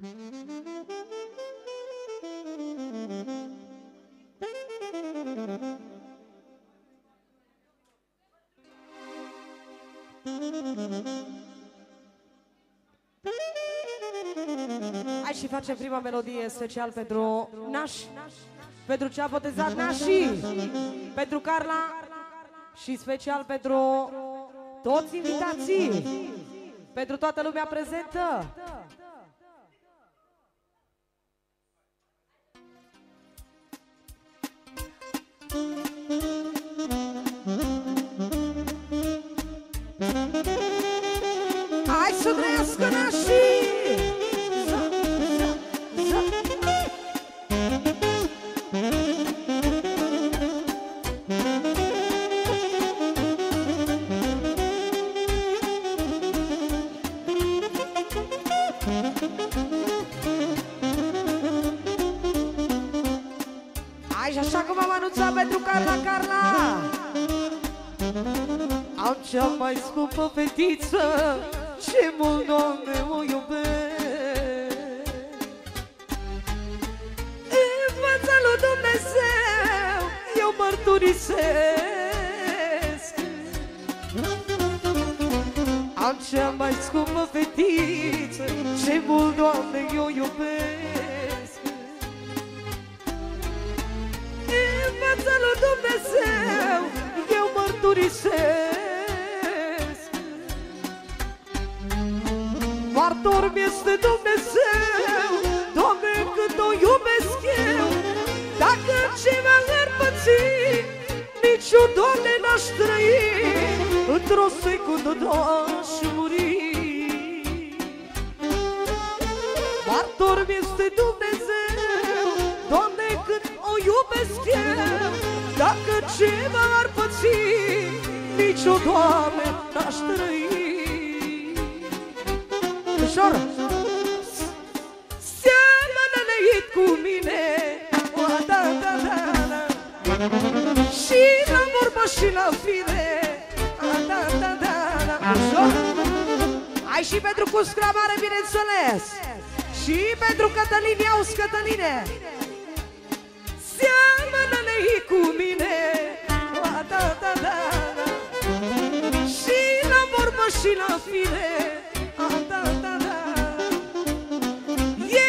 Hai și facem prima melodie special pentru nași, pentru ce a botezat nașii, pentru Carla și special pentru toți invitații, pentru toată lumea prezentă. Hai să trăiască nașii! Hai și așa cum am anunțat pentru Carla, am cea mai scumpă fetiță, ce mult, Doamne, o iubesc. În fața lui Dumnezeu eu mărturisesc, am cea mai scumpă fetiță, ce mult, Doamne, eu iubesc. În fața lui Dumnezeu eu mărturisesc, martor mi-este Dumnezeu, Doamne, cât o iubesc eu. Dacă ceva ar păți, nici eu, Doamne, n-aș trăi, într-o secundă n-aș muri. Martor mi-este Dumnezeu, Doamne, cât o iubesc eu. Dacă ceva ar păți, nici eu, Doamne, n-aș trăi. Ușor! Seamănă neit cu mine, o, da, da, da, da. Și la vorbă și la fire, a, da, da, da, da. Ușor! Hai și pentru Cuscra Mare, bineînțeles. Și pentru Cătălin, iauzi, Cătăline. Seamănă neit cu mine, o, da, da, da, da. Și la vorbă și la fire, a, da, da, da.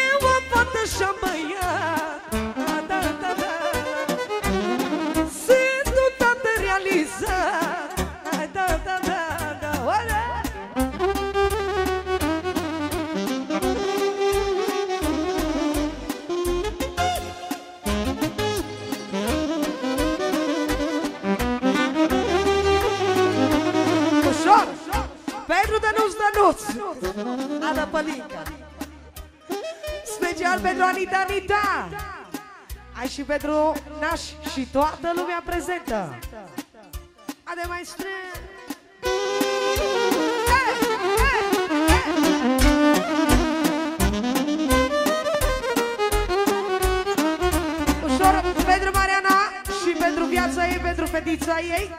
Eu am fată și-am băiat, a, da, da, da. Sunt un tată realizat, a, da, da, da, da. Oale! Ușor! Pentru Dănuț, Ana Pălinca. Special pentru Anita, Anita. Hai și pentru nași și toată lumea prezentă. Ade, maestre! Ușor pentru Mariana și pentru viața ei, pentru fetița ei.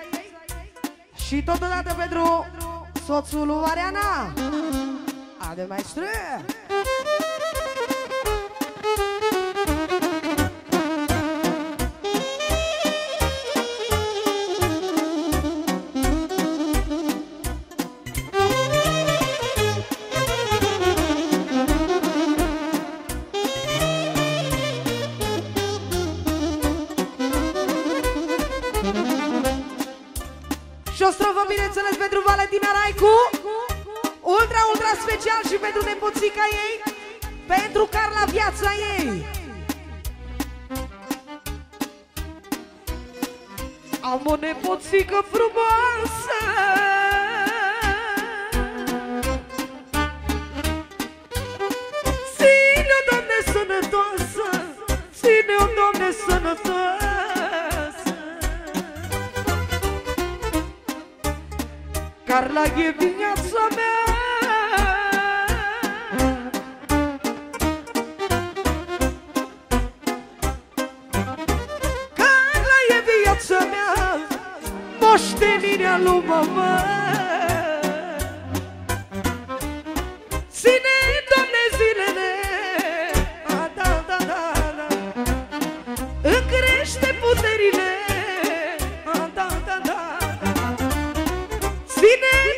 Și totodată pentru soțul lui Mariana. Ade, maestre! Și o strofă, bineînțeles, pentru Valentina Raicu, ultra special și pentru nepoțica ei, pentru Carla, viața ei. Am o nepoțică frumoasă, ține-o, Doamne, sănătoasă, ține-o, Doamne, sănătoasă. Carla e viața mea, Carla e viața mea, moștenirea lui mama. Ține, Doamne, zilele Vine